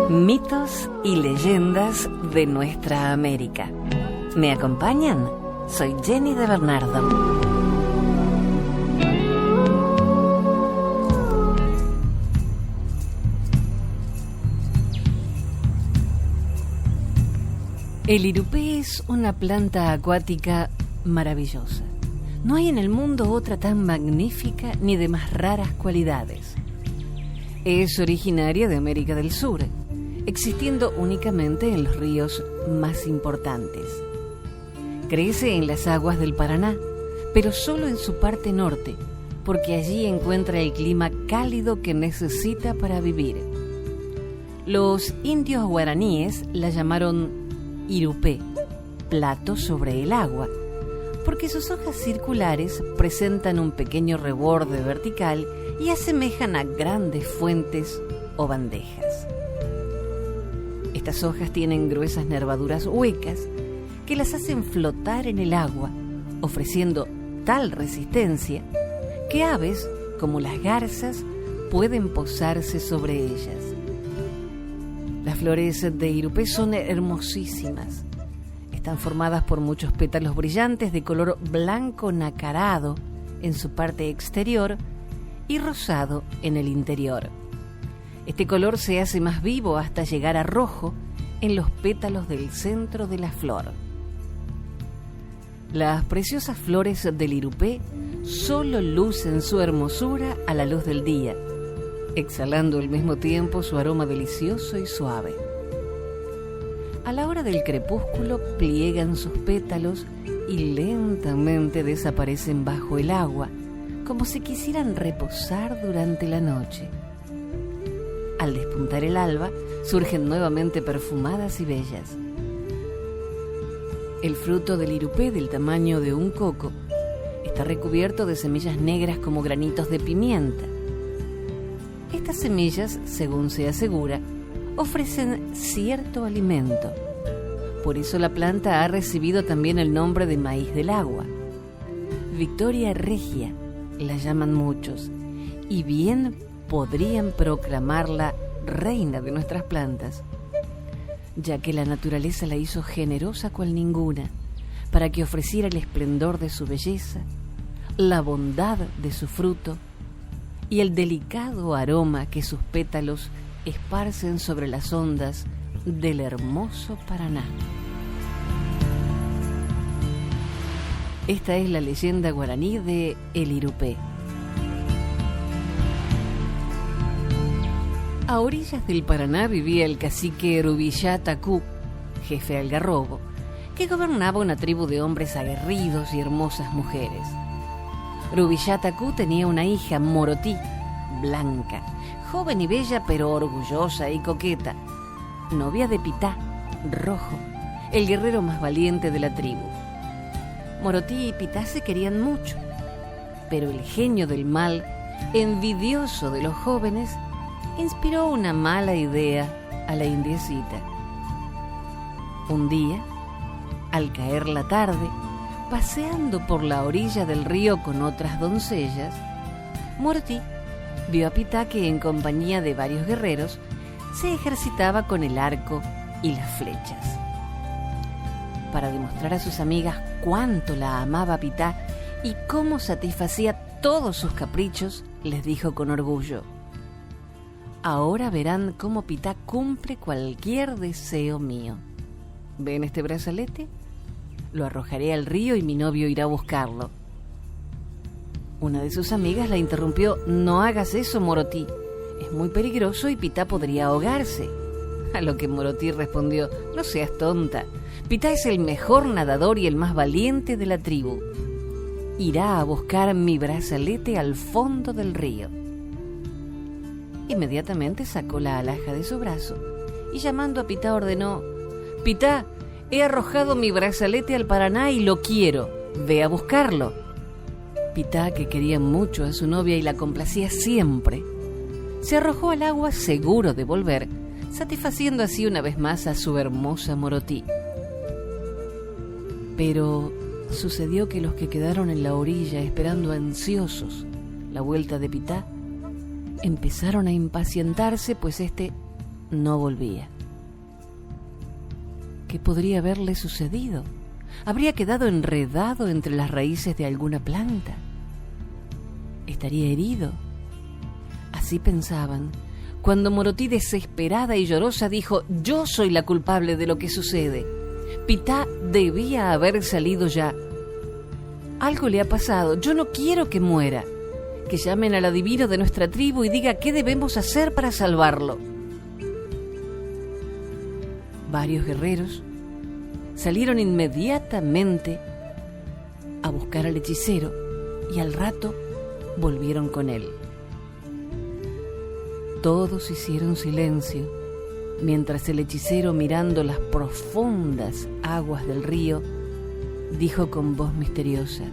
Mitos y leyendas de nuestra América. ¿Me acompañan? Soy Jenny de Bernardo. El irupé es una planta acuática maravillosa. No hay en el mundo otra tan magnífica ni de más raras cualidades. Es originaria de América del Sur, existiendo únicamente en los ríos más importantes. Crece en las aguas del Paraná, pero solo en su parte norte, porque allí encuentra el clima cálido que necesita para vivir. Los indios guaraníes la llamaron irupé, plato sobre el agua, porque sus hojas circulares presentan un pequeño reborde vertical y asemejan a grandes fuentes o bandejas. Estas hojas tienen gruesas nervaduras huecas que las hacen flotar en el agua, ofreciendo tal resistencia que aves, como las garzas, pueden posarse sobre ellas. Las flores de irupé son hermosísimas. Están formadas por muchos pétalos brillantes de color blanco nacarado en su parte exterior y rosado en el interior. Este color se hace más vivo hasta llegar a rojo en los pétalos del centro de la flor. Las preciosas flores del irupé solo lucen su hermosura a la luz del día, exhalando al mismo tiempo su aroma delicioso y suave. A la hora del crepúsculo pliegan sus pétalos y lentamente desaparecen bajo el agua, como si quisieran reposar durante la noche. Al despuntar el alba, surgen nuevamente perfumadas y bellas. El fruto del irupé, del tamaño de un coco, está recubierto de semillas negras como granitos de pimienta. Estas semillas, según se asegura, ofrecen cierto alimento. Por eso la planta ha recibido también el nombre de maíz del agua. Victoria regia la llaman muchos, y bien podrían proclamarla reina de nuestras plantas, ya que la naturaleza la hizo generosa cual ninguna, para que ofreciera el esplendor de su belleza, la bondad de su fruto y el delicado aroma que sus pétalos esparcen sobre las ondas del hermoso Paraná. Esta es la leyenda guaraní de el irupé. A orillas del Paraná vivía el cacique Rubillá Tacú, jefe algarrobo, que gobernaba una tribu de hombres aguerridos y hermosas mujeres. Rubillá Tacú tenía una hija, Morotí, blanca, joven y bella, pero orgullosa y coqueta, novia de Pitá, rojo, el guerrero más valiente de la tribu. Morotí y Pitá se querían mucho, pero el genio del mal, envidioso de los jóvenes, inspiró una mala idea a la indiecita. Un día, al caer la tarde, paseando por la orilla del río con otras doncellas, Morotí vio a Pitá que, en compañía de varios guerreros, se ejercitaba con el arco y las flechas. Para demostrar a sus amigas cuánto la amaba Pitá y cómo satisfacía todos sus caprichos, les dijo con orgullo: ahora verán cómo Pitá cumple cualquier deseo mío. ¿Ven este brazalete? Lo arrojaré al río y mi novio irá a buscarlo. Una de sus amigas la interrumpió: no hagas eso, Morotí. Es muy peligroso y Pitá podría ahogarse. A lo que Morotí respondió: no seas tonta. Pitá es el mejor nadador y el más valiente de la tribu. Irá a buscar mi brazalete al fondo del río. Inmediatamente sacó la alhaja de su brazo y, llamando a Pitá, ordenó: Pitá, he arrojado mi brazalete al Paraná y lo quiero. Ve a buscarlo. Pitá, que quería mucho a su novia y la complacía siempre, se arrojó al agua seguro de volver, satisfaciendo así una vez más a su hermosa Morotí. Pero sucedió que los que quedaron en la orilla esperando ansiosos la vuelta de Pitá empezaron a impacientarse, pues éste no volvía. ¿Qué podría haberle sucedido? ¿Habría quedado enredado entre las raíces de alguna planta? ¿Estaría herido? Así pensaban, cuando Morotí, desesperada y llorosa, dijo: «Yo soy la culpable de lo que sucede. Pitá debía haber salido ya. Algo le ha pasado, yo no quiero que muera. Que llamen al adivino de nuestra tribu y diga qué debemos hacer para salvarlo». Varios guerreros salieron inmediatamente a buscar al hechicero y al rato volvieron con él. Todos hicieron silencio mientras el hechicero, mirando las profundas aguas del río, dijo con voz misteriosa: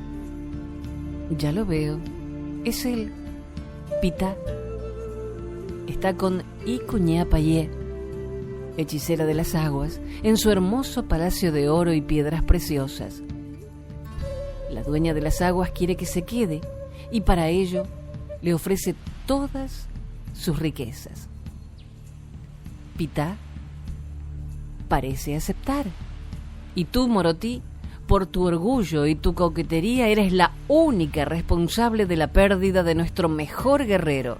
«Ya lo veo, es él, Pitá. Está con Icuñapayé, hechicera de las aguas, en su hermoso palacio de oro y piedras preciosas. La dueña de las aguas quiere que se quede y para ello le ofrece todas sus riquezas. Pitá parece aceptar. Y tú, Morotí, por tu orgullo y tu coquetería, eres la única responsable de la pérdida de nuestro mejor guerrero».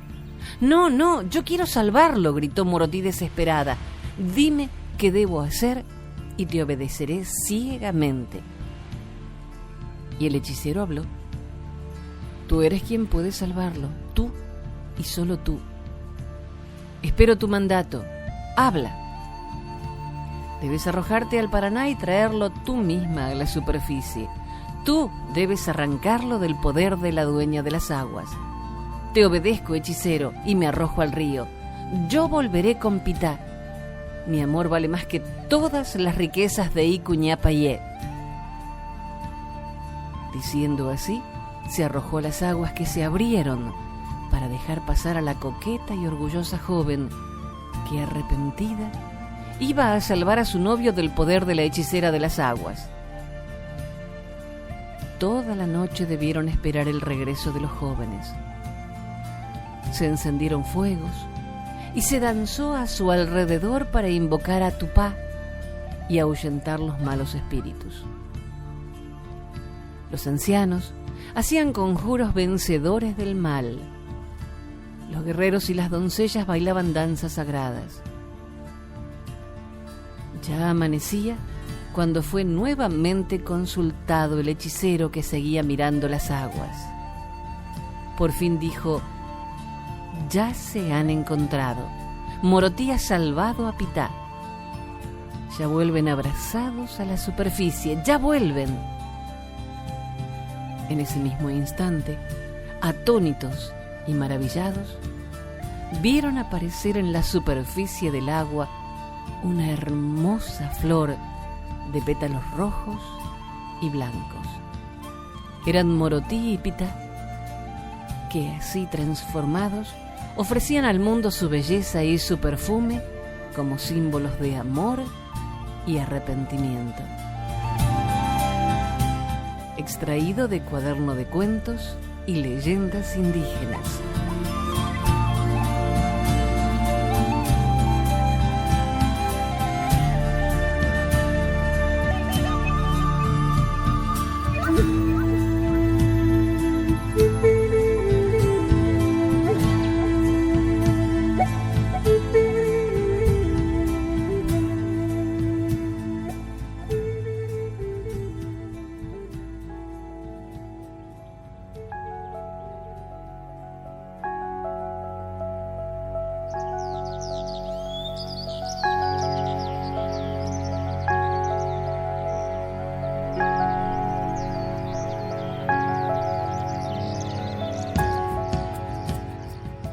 «No, no, yo quiero salvarlo», gritó Morotí desesperada. «Dime qué debo hacer y te obedeceré ciegamente». Y el hechicero habló: «Tú eres quien puede salvarlo, tú y solo tú. Espero tu mandato. Habla. Debes arrojarte al Paraná y traerlo tú misma a la superficie. Tú debes arrancarlo del poder de la dueña de las aguas. Te obedezco, hechicero, y me arrojo al río. Yo volveré con Pitá. Mi amor vale más que todas las riquezas de Icuñapayé». Diciendo así, se arrojó a las aguas, que se abrieron para dejar pasar a la coqueta y orgullosa joven que, arrepentida, iba a salvar a su novio del poder de la hechicera de las aguas. Toda la noche debieron esperar el regreso de los jóvenes. Se encendieron fuegos y se danzó a su alrededor para invocar a Tupá y ahuyentar los malos espíritus. Los ancianos hacían conjuros vencedores del mal. Los guerreros y las doncellas bailaban danzas sagradas. Ya amanecía cuando fue nuevamente consultado el hechicero, que seguía mirando las aguas. Por fin dijo: «Ya se han encontrado. Morotí ha salvado a Pitá. Ya vuelven abrazados a la superficie, ya vuelven». En ese mismo instante, atónitos y maravillados, vieron aparecer en la superficie del agua una hermosa flor de pétalos rojos y blancos. Eran Morotí y Pitá, que así transformados ofrecían al mundo su belleza y su perfume como símbolos de amor y arrepentimiento. Extraído de Cuaderno de Cuentos y Leyendas Indígenas.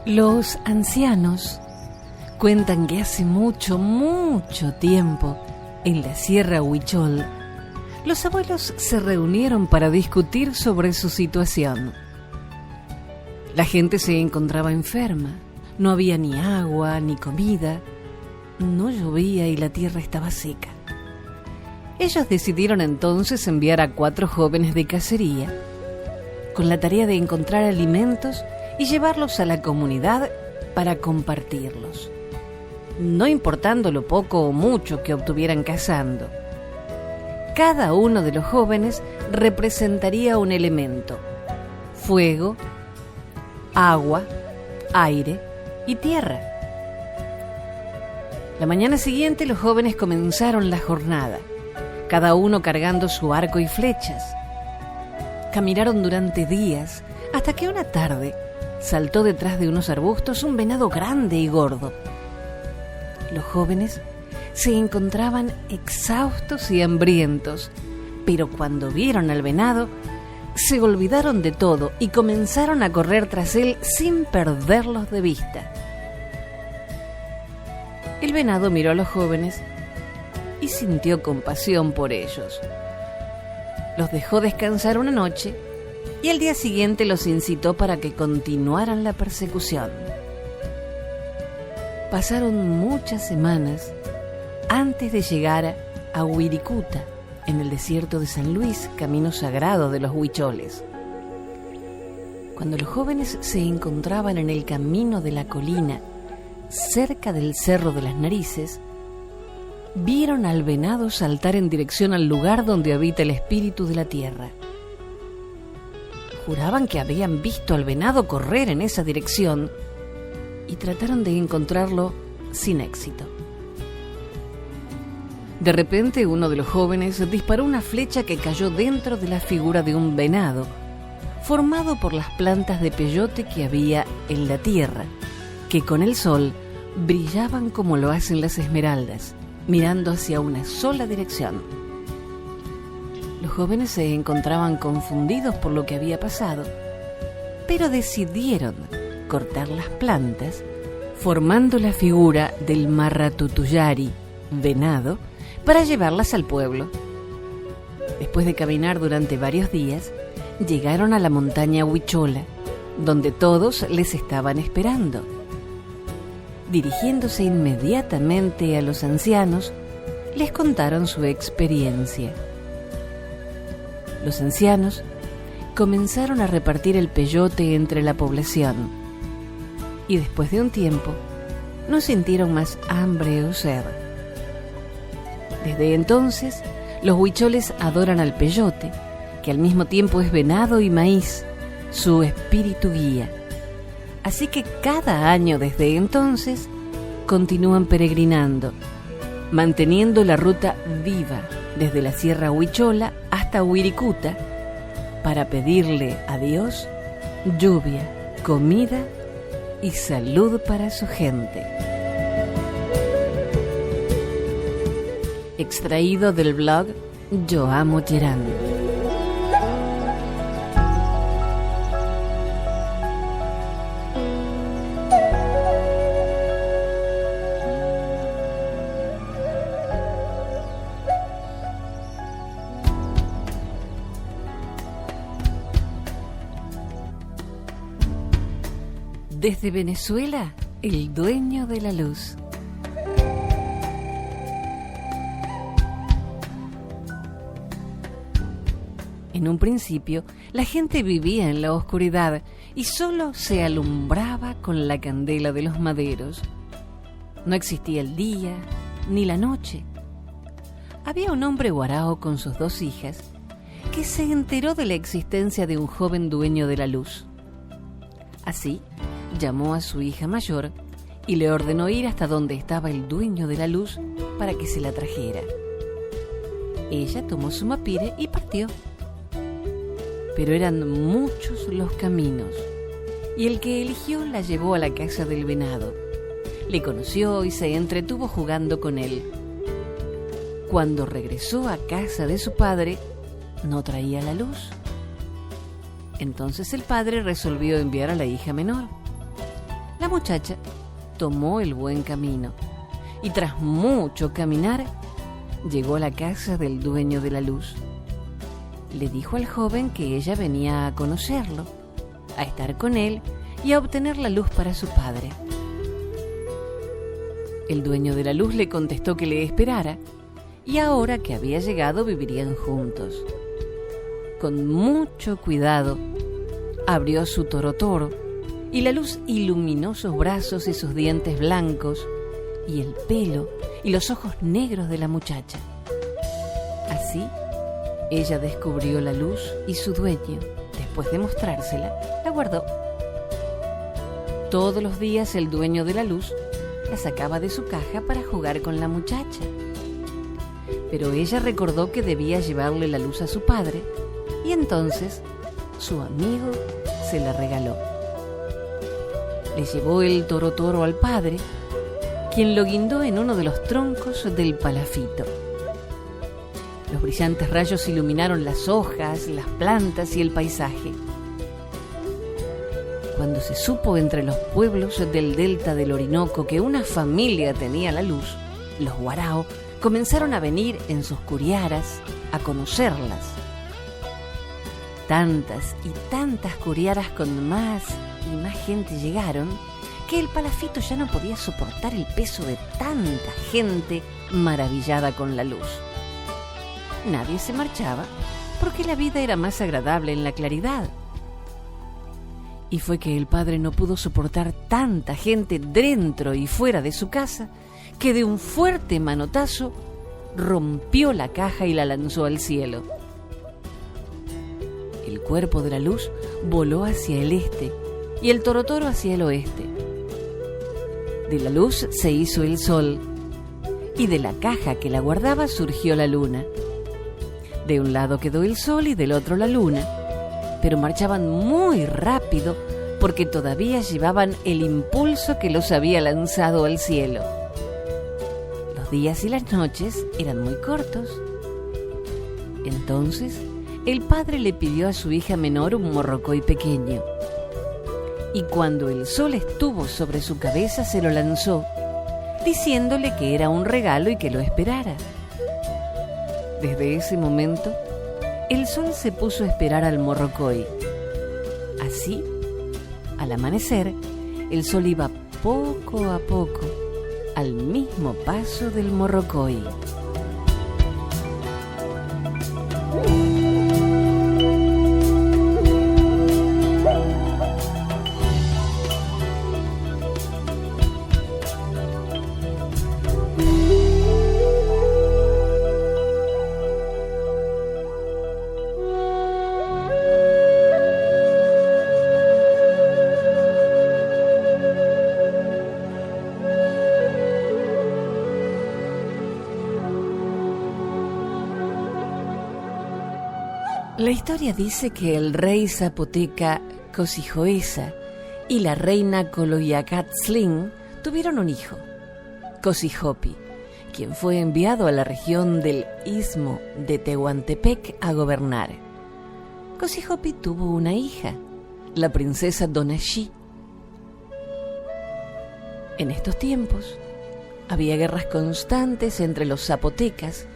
Los ancianos cuentan que hace mucho, mucho tiempo, en la Sierra Huichol, los abuelos se reunieron para discutir sobre su situación. La gente se encontraba enferma, no había ni agua ni comida, no llovía y la tierra estaba seca. Ellos decidieron entonces enviar a 4 jóvenes de cacería, con la tarea de encontrar alimentos y llevarlos a la comunidad para compartirlos. no importando lo poco o mucho que obtuvieran cazando. Cada uno de los jóvenes representaría un elemento: fuego, agua, aire y tierra. La mañana siguiente los jóvenes comenzaron la jornada, cada uno cargando su arco y flechas. Caminaron durante días hasta que una tarde saltó detrás de unos arbustos un venado grande y gordo. Los jóvenes se encontraban exhaustos y hambrientos, pero cuando vieron al venado, se olvidaron de todo y comenzaron a correr tras él sin perderlos de vista. El venado miró a los jóvenes y sintió compasión por ellos. Los dejó descansar una noche y al día siguiente los incitó para que continuaran la persecución. Pasaron muchas semanas antes de llegar a Wirikuta, en el desierto de San Luis, camino sagrado de los huicholes. Cuando los jóvenes se encontraban en el camino de la colina, cerca del Cerro de las Narices, vieron al venado saltar en dirección al lugar donde habita el espíritu de la tierra. Juraban que habían visto al venado correr en esa dirección y trataron de encontrarlo sin éxito. De repente, uno de los jóvenes disparó una flecha que cayó dentro de la figura de un venado, formado por las plantas de peyote que había en la tierra, que con el sol brillaban como lo hacen las esmeraldas, mirando hacia una sola dirección. Los jóvenes se encontraban confundidos por lo que había pasado, pero decidieron cortar las plantas, formando la figura del Marratutuyari, venado, para llevarlas al pueblo. Después de caminar durante varios días, llegaron a la montaña Huichola, donde todos les estaban esperando. Dirigiéndose inmediatamente a los ancianos, les contaron su experiencia. Los ancianos comenzaron a repartir el peyote entre la población, y después de un tiempo no sintieron más hambre o sed. Desde entonces, los huicholes adoran al peyote, que al mismo tiempo es venado y maíz, su espíritu guía. Así que cada año desde entonces continúan peregrinando, manteniendo la ruta viva desde la Sierra Huichola hasta Wirikuta para pedirle a Dios lluvia, comida y salud para su gente. Extraído del blog Yo Amo Yerán. Desde Venezuela, el dueño de la luz. En un principio, la gente vivía en la oscuridad y solo se alumbraba con la candela de los maderos. No existía el día ni la noche. Había un hombre guarao con sus 2 hijas que se enteró de la existencia de un joven dueño de la luz. Así, llamó a su hija mayor y le ordenó ir hasta donde estaba el dueño de la luz para que se la trajera. Ella tomó su mapire y partió. Pero eran muchos los caminos, y el que eligió la llevó a la casa del venado. Le conoció y se entretuvo jugando con él. Cuando regresó a casa de su padre, no traía la luz. Entonces el padre resolvió enviar a la hija menor. La muchacha tomó el buen camino y tras mucho caminar, llegó a la casa del dueño de la luz. Le dijo al joven que ella venía a conocerlo, a estar con él y a obtener la luz para su padre. El dueño de la luz le contestó que le esperara y ahora que había llegado vivirían juntos. Con mucho cuidado, abrió su torotoro y la luz iluminó sus brazos y sus dientes blancos, y el pelo y los ojos negros de la muchacha. Así, ella descubrió la luz y su dueño, después de mostrársela, la guardó. Todos los días el dueño de la luz la sacaba de su caja para jugar con la muchacha. Pero ella recordó que debía llevarle la luz a su padre y entonces su amigo se la regaló. Le llevó el toro al padre, quien lo guindó en uno de los troncos del palafito. Los brillantes rayos iluminaron las hojas, las plantas y el paisaje. Cuando se supo entre los pueblos del delta del Orinoco que una familia tenía la luz, los Guarao comenzaron a venir en sus curiaras a conocerlas. Tantas y tantas curiaras con más y más gente llegaron que el palafito ya no podía soportar el peso de tanta gente maravillada con la luz. Nadie se marchaba porque la vida era más agradable en la claridad. Y fue que el padre no pudo soportar tanta gente dentro y fuera de su casa que de un fuerte manotazo rompió la caja y la lanzó al cielo. El cuerpo de la luz voló hacia el este y el toro hacia el oeste. De la luz se hizo el sol y de la caja que la guardaba surgió la luna. De un lado quedó el sol y del otro la luna, pero marchaban muy rápido porque todavía llevaban el impulso que los había lanzado al cielo. Los días y las noches eran muy cortos. Entonces, el padre le pidió a su hija menor un morrocoy pequeño. Y cuando el sol estuvo sobre su cabeza, se lo lanzó, diciéndole que era un regalo y que lo esperara. Desde ese momento, el sol se puso a esperar al morrocoy. Así, al amanecer, el sol iba poco a poco al mismo paso del morrocoy. La historia dice que el rey zapoteca Cosijoesa y la reina Coloyacatzlin tuvieron un hijo, Cosijopi, quien fue enviado a la región del Istmo de Tehuantepec a gobernar. Cosijopi tuvo una hija, la princesa Donashi. En estos tiempos había guerras constantes entre los zapotecas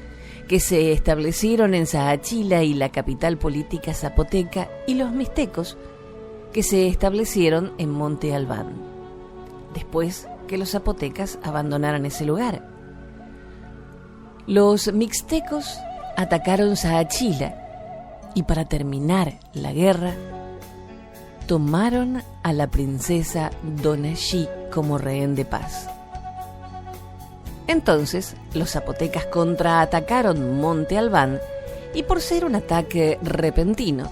que se establecieron en Saachila y la capital política zapoteca, y los mixtecos, que se establecieron en Monte Albán, después que los zapotecas abandonaran ese lugar. Los mixtecos atacaron Saachila y para terminar la guerra tomaron a la princesa Donashi como rehén de paz. Entonces, los zapotecas contraatacaron Monte Albán y por ser un ataque repentino,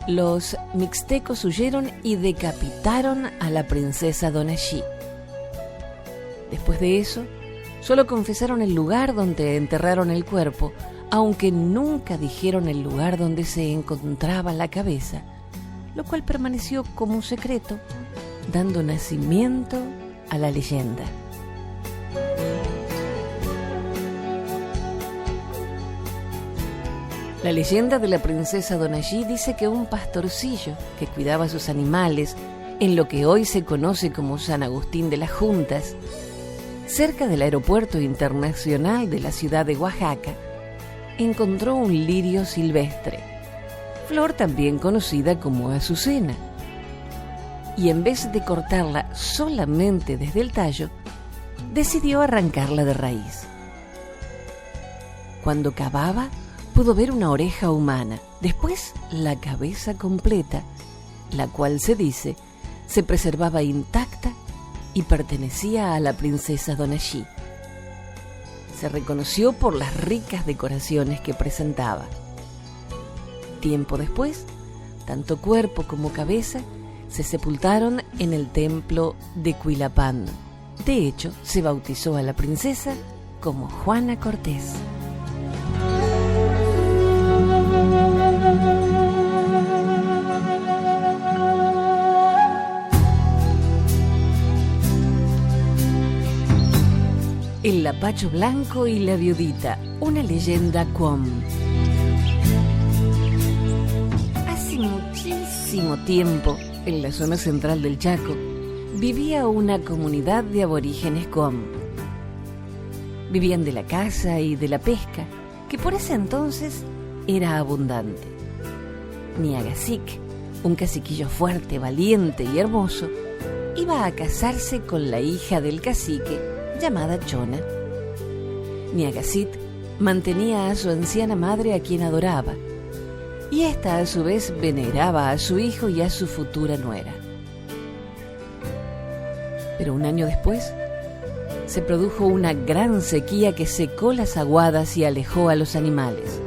los mixtecos huyeron y decapitaron a la princesa Donashi. Después de eso, solo confesaron el lugar donde enterraron el cuerpo, aunque nunca dijeron el lugar donde se encontraba la cabeza, lo cual permaneció como un secreto, dando nacimiento a la leyenda. La leyenda de la princesa Donashi dice que un pastorcillo que cuidaba a sus animales en lo que hoy se conoce como San Agustín de las Juntas, cerca del aeropuerto internacional de la ciudad de Oaxaca, encontró un lirio silvestre, flor también conocida como azucena, y en vez de cortarla solamente desde el tallo, decidió arrancarla de raíz. Cuando cavaba, pudo ver una oreja humana, después la cabeza completa, la cual se dice se preservaba intacta y pertenecía a la princesa Donashi. se reconoció por las ricas decoraciones que presentaba. Tiempo después, tanto cuerpo como cabeza se sepultaron en el templo de Quilapán. De hecho, se bautizó a la princesa como Juana Cortés. El lapacho blanco y la viudita, una leyenda Qom. Hace muchísimo tiempo, en la zona central del Chaco, vivía una comunidad de aborígenes Qom. Vivían de la caza y de la pesca, que por ese entonces era abundante. Niagasik, un caciquillo fuerte, valiente y hermoso, iba a casarse con la hija del cacique, llamada Chona. Niagasit mantenía a su anciana madre, a quien adoraba, y ésta a su vez veneraba a su hijo y a su futura nuera. Pero un año después se produjo una gran sequía que secó las aguadas y alejó a los animales.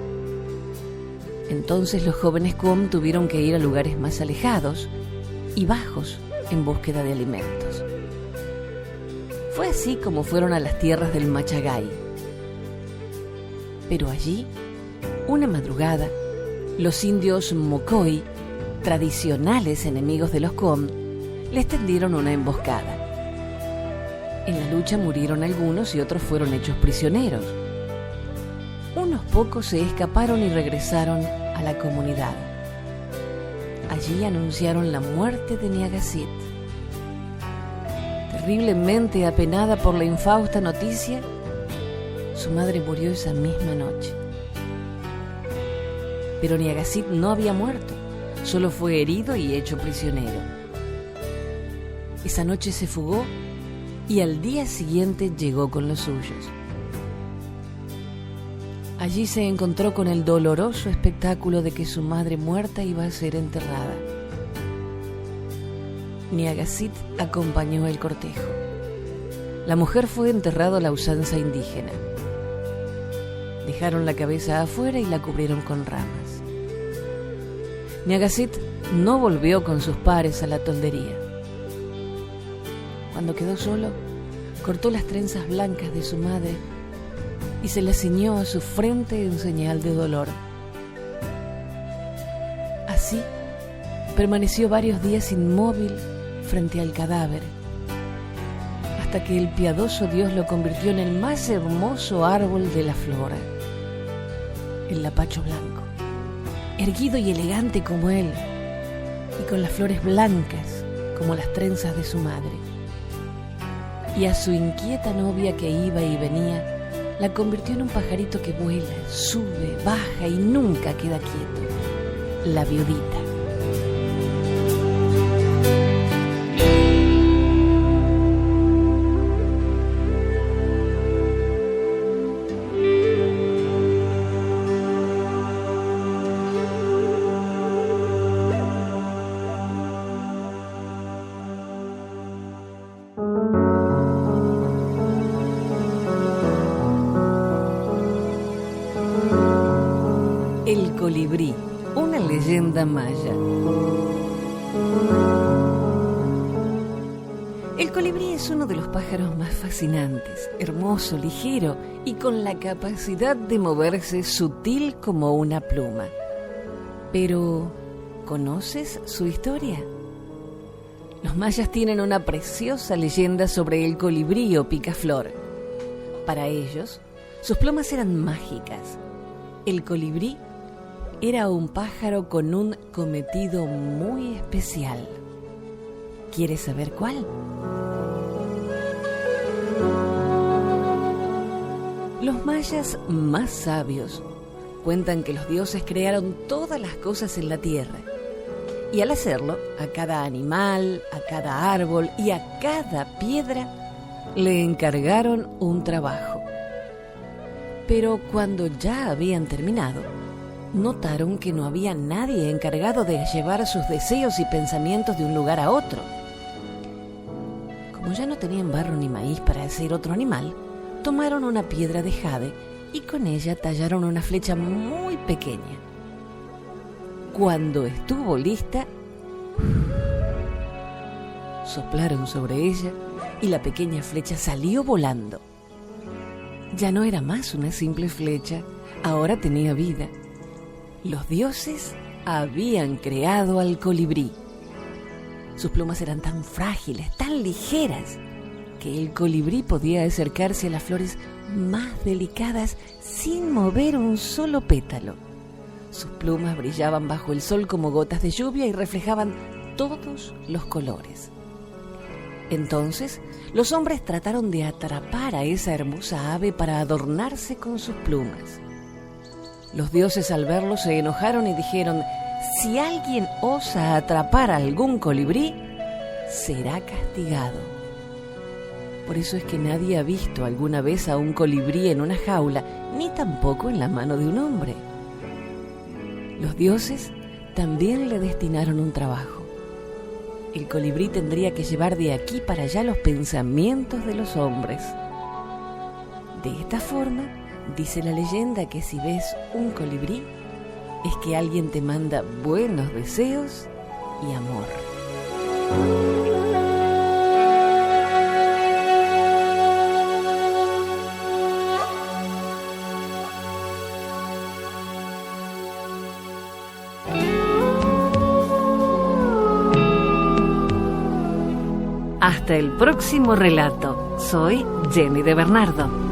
Entonces los jóvenes Qom tuvieron que ir a lugares más alejados y bajos en búsqueda de alimentos. Fue así como fueron a las tierras del Machagay. Pero allí, una madrugada, los indios Mocoy, tradicionales enemigos de los Qom, les tendieron una emboscada. En la lucha murieron algunos y otros fueron hechos prisioneros. Unos pocos se escaparon y regresaron a la comunidad. Allí anunciaron la muerte de Niagasit. Terriblemente apenada por la infausta noticia, su madre murió esa misma noche. Pero Niagasit no había muerto, solo fue herido y hecho prisionero. Esa noche se fugó y al día siguiente llegó con los suyos. Allí se encontró con el doloroso espectáculo de que su madre muerta iba a ser enterrada. Niagasit acompañó el cortejo. La mujer fue enterrada a la usanza indígena. Dejaron la cabeza afuera y la cubrieron con ramas. Niagasit no volvió con sus pares a la toldería. Cuando quedó solo, cortó las trenzas blancas de su madre y se las ciñó a su frente en señal de dolor. Así, permaneció varios días inmóvil frente al cadáver, hasta que el piadoso Dios lo convirtió en el más hermoso árbol de la flora, el lapacho blanco, erguido y elegante como él, y con las flores blancas como las trenzas de su madre. Y a su inquieta novia que iba y venía, la convirtió en un pajarito que vuela, sube, baja y nunca queda quieto, la viudita. El colibrí, una leyenda maya. El colibrí es uno de los pájaros más fascinantes, hermoso, ligero y con la capacidad de moverse sutil como una pluma. Pero, ¿conoces su historia? Los mayas tienen una preciosa leyenda sobre el colibrí o picaflor. Para ellos, sus plumas eran mágicas. El colibrí era un pájaro con un cometido muy especial. ¿Quieres saber cuál? Los mayas más sabios cuentan que los dioses crearon todas las cosas en la tierra y al hacerlo, a cada animal, a cada árbol y a cada piedra le encargaron un trabajo. Pero cuando ya habían terminado, notaron que no había nadie encargado de llevar sus deseos y pensamientos de un lugar a otro. Como ya no tenían barro ni maíz para hacer otro animal, tomaron una piedra de jade y con ella tallaron una flecha muy pequeña. Cuando estuvo lista, soplaron sobre ella y la pequeña flecha salió volando. Ya no era más una simple flecha, ahora tenía vida. Los dioses habían creado al colibrí. Sus plumas eran tan frágiles, tan ligeras, que el colibrí podía acercarse a las flores más delicadas sin mover un solo pétalo. Sus plumas brillaban bajo el sol como gotas de lluvia y reflejaban todos los colores. Entonces, los hombres trataron de atrapar a esa hermosa ave para adornarse con sus plumas. Los dioses al verlo se enojaron y dijeron: si alguien osa atrapar a algún colibrí, será castigado. Por eso es que nadie ha visto alguna vez a un colibrí en una jaula, ni tampoco en la mano de un hombre. Los dioses también le destinaron un trabajo. El colibrí tendría que llevar de aquí para allá los pensamientos de los hombres. De esta forma, dice la leyenda que si ves un colibrí, es que alguien te manda buenos deseos y amor. Hasta el próximo relato. Soy Jenny de Bernardo.